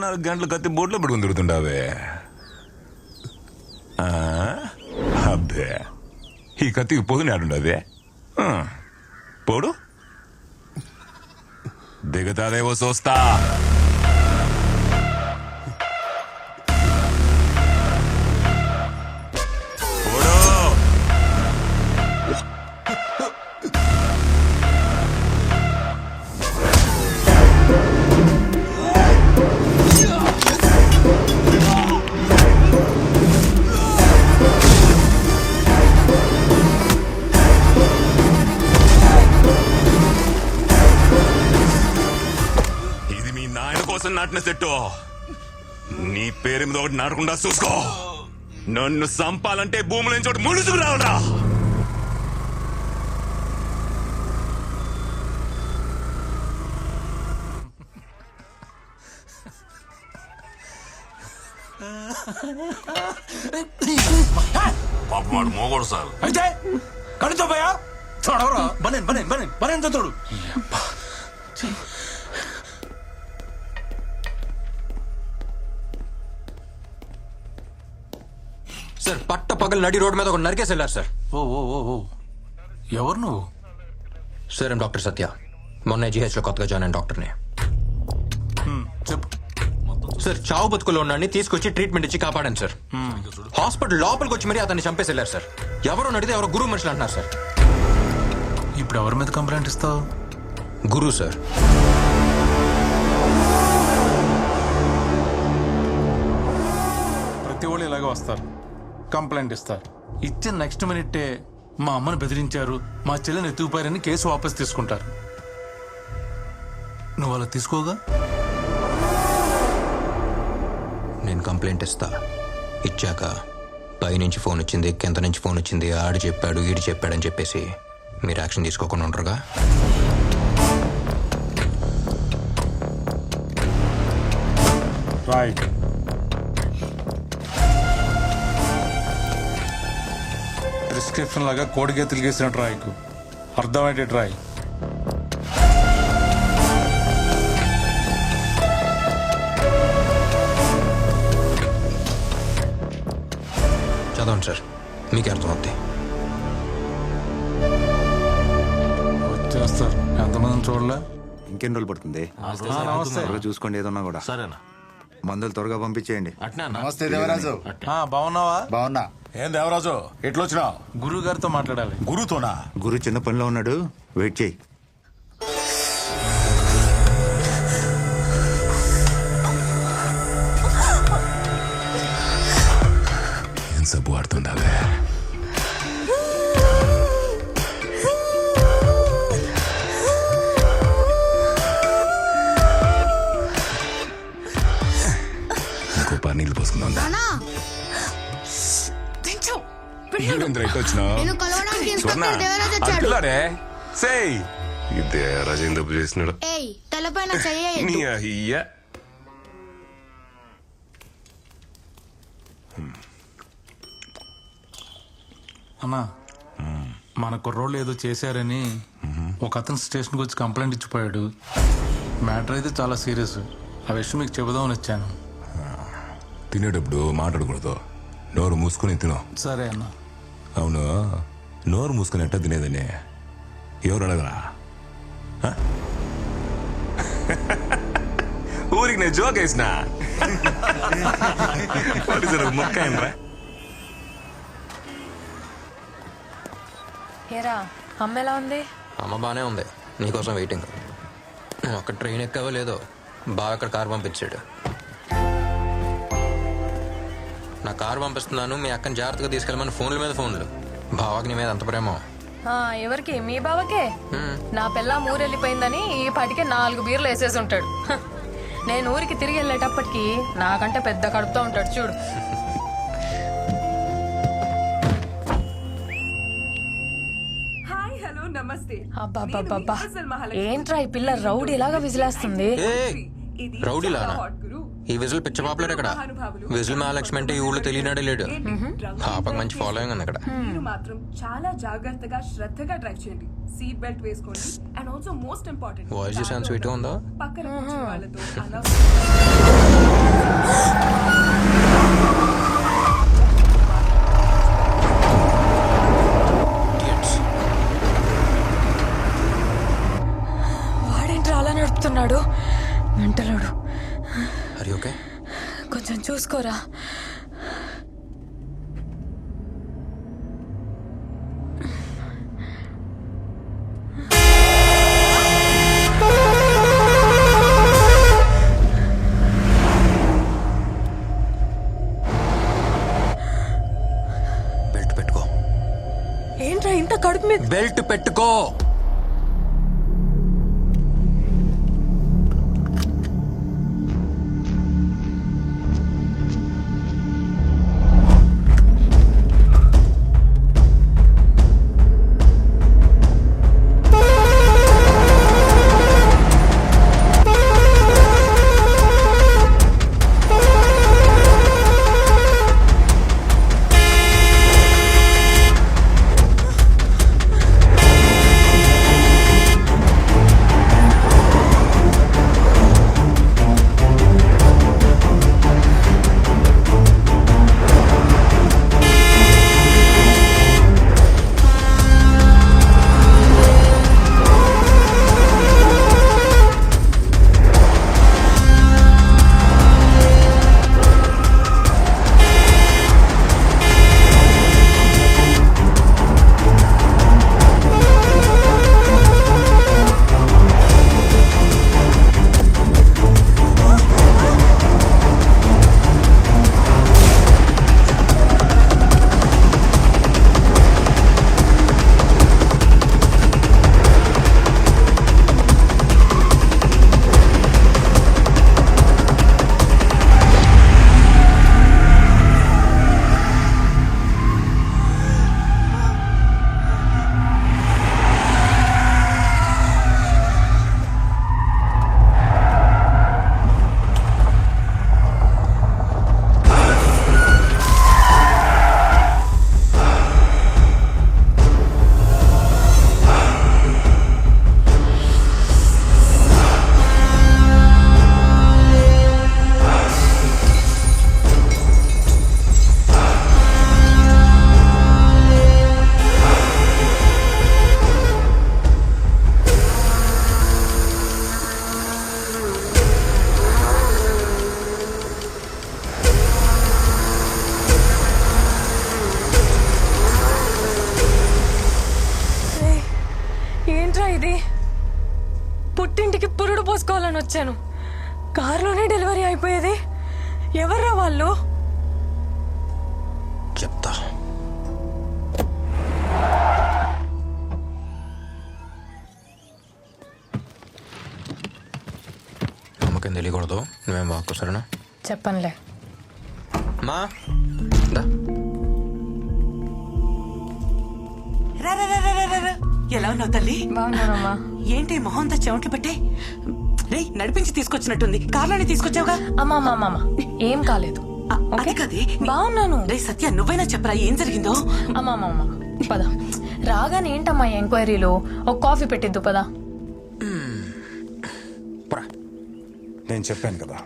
24 గంటలు కత్తి బోట్లో పెట్టుకుని తిరుగుతుంటావే. అబ్బే, ఈ కత్తికి పొదుని ఆడుండదే. పోడు దిగుతాదేవో చూస్తా. నాటిన సెట్టు నీ పేరు మీద ఒకటి నాటకుండా చూసుకో. నన్ను సంపాలంటే భూముల నుంచి ఒకటి ముడుచుకు రావడా. పాపమాడు మోగోడు సార్. అయితే కడుతో పోయా చూడవరా బనే బనే బనే బనే తోడు. సార్ పట్ట పగలు నడి రోడ్ మీద ఒక నరికేసి వెళ్ళారు సార్. ఓ ఓ ఓ ఓ ఎవరు నువ్వు? సార్ నేను డాక్టర్ సత్య, మొన్న జీహెచ్లో కొత్తగా జాయిన్ అయిన డాక్టర్ని. చెప్పు. సార్ చావు బతుకులో ఉన్నాడిని తీసుకొచ్చి ట్రీట్మెంట్ ఇచ్చి కాపాడాను సార్. హాస్పిటల్ లోపలికి వచ్చి మరీ అతన్ని చంపేసి వెళ్ళారు సార్. ఎవరో నడితే ఎవరో గురువు మనుషులు అంటున్నారు సార్. ఇప్పుడు ఎవరి మీద కంప్లైంట్ ఇస్తావు? గురువు సార్. ప్రతి వాళ్ళు ఇలాగే వస్తారు, కంప్లైంట్ ఇస్తారు. ఇచ్చిన నెక్స్ట్ మినిట్టే మా అమ్మని బెదిరించారు, మా చెల్లిని ఎత్తుకుపోయారని కేసు వాపస్ తీసుకుంటారు. నువ్వు అలా తీసుకోగా? నేను కంప్లైంట్ ఇస్తా. ఇచ్చాక పైనుంచి ఫోన్ వచ్చింది, కింద నుంచి ఫోన్ వచ్చింది, ఆడు చెప్పాడు ఈడు చెప్పాడని చెప్పేసి మీరు యాక్షన్ తీసుకోకుండా ఉంటారుగా. రైట్. ప్రిస్క్రిప్షన్ లాగా కోడిగే తిరిగేసినట్టు రాయకు, అర్థమయ్యేటట్టు రాయి. చదవండి సార్, మీకే అర్థమవుతాయి. వచ్చేస్తారు. ఎంతమందిని చూడలే? ఇంకెన్ని రోజులు పడుతుంది? నమస్తే. త్వరగా చూసుకోండి, ఏదన్నా కూడా. సరేనా? మందులు త్వరగా పంపించేయండి. అట్నా? నమస్తే దేవరాజు. బాగున్నావా? బాగున్నా. ఏం దేవరాజు ఎట్లొచ్చినావు? గురువు గారితో మాట్లాడాలి. గురుతోనా? గురు చిన్న పనిలో ఉన్నాడు, వెయిట్ చేయి. ఏం సబ్బు ఆడుతుండావే? ఇంకో పని నీళ్ళు పోసుకుందా? రాజేంద్ర చేసినాడు. తలపైన అన్నా, మన కుర్రోళ్ళు ఏదో చేశారని ఒక అతను స్టేషన్కి వచ్చి కంప్లైంట్ ఇచ్చిపోయాడు. మ్యాటర్ అయితే చాలా సీరియస్. ఆ విషయం మీకు చెబుదామని వచ్చాను. తినేటప్పుడు మాట్లాడకూడదు, నోరు మూసుకొని తిను. సరే అన్న. అవును, నోరు మూసుకొని ఎట్టా తినేదని ఎవరు అడగరా? ఊరికి నేను జోక్ వేసిన మొక్క ఏంట్రా? ఏరా అమ్మ ఎలా ఉంది? అమ్మ బాగానే ఉంది, నీకోసం వెయిటింగ్. అక్కడ ట్రైన్ ఎక్కవో లేదో, బాగా అక్కడ కారు పంపించాడు. నా కారు పంపిస్తున్నాను, మీ అక్కని జాగ్రత్తగా తీసుకెళ్ళమని ఫోన్ల మీద ఫోన్లు. బావాకి నీ మీద అంత ప్రేమ. ఎవరికి? మీ బావకే. నా పిల్ల ఊరెళ్ళిపోయిందని ఈ పాటికే 4 బీర్లు వేసేసి ఉంటాడు. నేను ఊరికి తిరిగి వెళ్ళేటప్పటికి నాకంటే పెద్ద కడుపుతో ఉంటాడు చూడు. అబ్బా, ఏంట్రా ఈ పిల్ల రౌడీ లాగా విజిలేస్తుంది? రౌడీలానా? ఈ విజిల్ పిచ్చ పాపులర్ ఇక్కడ. విజిల్ మహాలక్ష్మి అంటే ఈ ఊళ్ళో తెలియనాడే లేడు. పాపకు మంచి ఫాలోయింగ్ ఉంది ఇక్కడ. మీరు మాత్రం చాలా జాగ్రత్తగా శ్రద్ధగా డ్రైవ్ చేయండి. సీట్ బెల్ట్ వేసుకోండి. And also most important, voice చూసాను స్వీట్ ఉందా? పక్కన కూర్చున్న వాళ్ళతో వాడేంట్రా అలా నడుపుతున్నాడు? మెంటలోడు. అరే ఓకే. కొంచెం చూసుకోరా. బెల్ట్ పెట్టుకో. ఏంట్రా ఇంత కడుపు మీద? బెల్ట్ పెట్టుకో. పుట్టింటికి పురుడు పోసుకోవాలని వచ్చాను. కారులోనే డెలివరీ అయిపోయేది. ఎవర్రా వాళ్ళు? చెప్తా. అమ్మకేం తెలియకూడదు. నువ్వేం వాక్కు సరేనా? చెప్పనులే. మా దా. ఎలా ఉన్నావు తల్లి? బాగున్నానమ్మా. ఏంటి మొహం అంతా చెమట్లు పట్టే? రే నడిపించి తీసుకొచ్చినట్టుంది. కార్లోనే తీసుకొచ్చావుగా? అమ్మా ఏం కాలేదు. అది కదే. బాగున్నాను. రే సత్య నువ్వైనా చెప్పరా ఏం జరిగిందో? అమ్మా పద. రాగానే ఏంటమ్మా ఎంక్వైరీలో? ఒక కాఫీ పెట్టిద్దు పద. నేను చెప్పాను కదా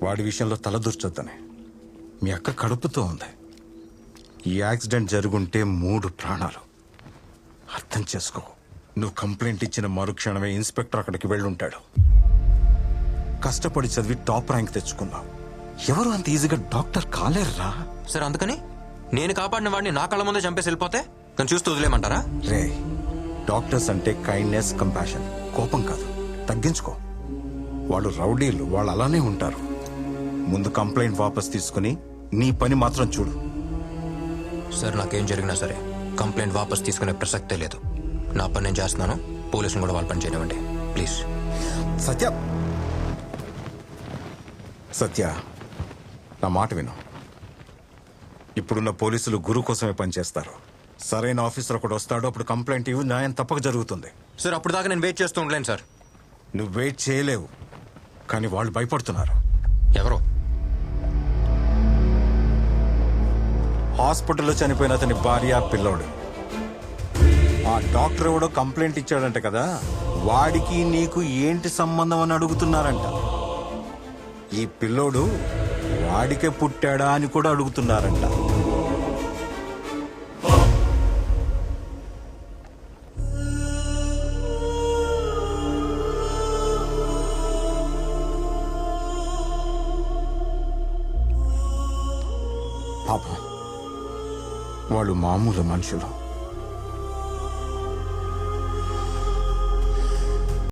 వాడి విషయంలో తలదూర్చొద్దని. మీ అక్క కడుపుతో ఉంది. ఈ యాక్సిడెంట్ జరుగుంటే 3 ప్రాణాలు. అర్థం చేసుకో. నువ్వు కంప్లైంట్ ఇచ్చిన మరుక్షణమే ఇన్స్పెక్టర్ అక్కడికి వెళ్ళుంటాడు. కష్టపడి చదివి టాప్ ర్యాంక్ తెచ్చుకున్నావు. ఎవరు అంత ఈజీగా డాక్టర్ కాలేరురా. సరే అందుకని నేను కాపాడిన వాడిని నా కళ్ళ ముందే చంపేసి వెళ్ళిపోతే నేను చూస్తూ వదిలేమంటారా? రే డాక్టర్స్ అంటే కైండ్నెస్, కంపాషన్, కోపం కాదు. తగ్గించుకో. వాళ్ళు రౌడీలు, వాళ్ళు అలానే ఉంటారు. ముందు కంప్లైంట్ వాపస్ తీసుకుని నీ పని మాత్రం చూడు. సార్ నాకేం జరిగినా సరే కంప్లైంట్ వాపస్ తీసుకునే ప్రసక్తే లేదు. నా పని నేను చేస్తున్నాను. పోలీసులు కూడా వాళ్ళ పని చేయనివ్వండి ప్లీజ్. సత్య నా మాట విను. ఇప్పుడున్న పోలీసులు గురు కోసమే పనిచేస్తారు. సరైన ఆఫీసర్ ఒకటి వస్తాడు, అప్పుడు కంప్లైంట్ ఇవ్వు, న్యాయం తప్పక జరుగుతుంది. సార్ అప్పుడు దాకా నేను వెయిట్ చేస్తూ ఉండలేను సార్. నువ్వు వెయిట్ చేయలేవు, కానీ వాళ్ళు భయపడుతున్నారు. ఎవరు? హాస్పిటల్లో చనిపోయిన అతని భార్య, పిల్లోడు. ఆ డాక్టర్ ఎవడో కంప్లైంట్ ఇచ్చాడంట కదా, వాడికి నీకు ఏంటి సంబంధం అని అడుగుతున్నారంట. ఈ పిల్లోడు వాడికే పుట్టాడా అని కూడా అడుగుతున్నారంట. పాపం వాళ్ళు మామూలు మనుషులు.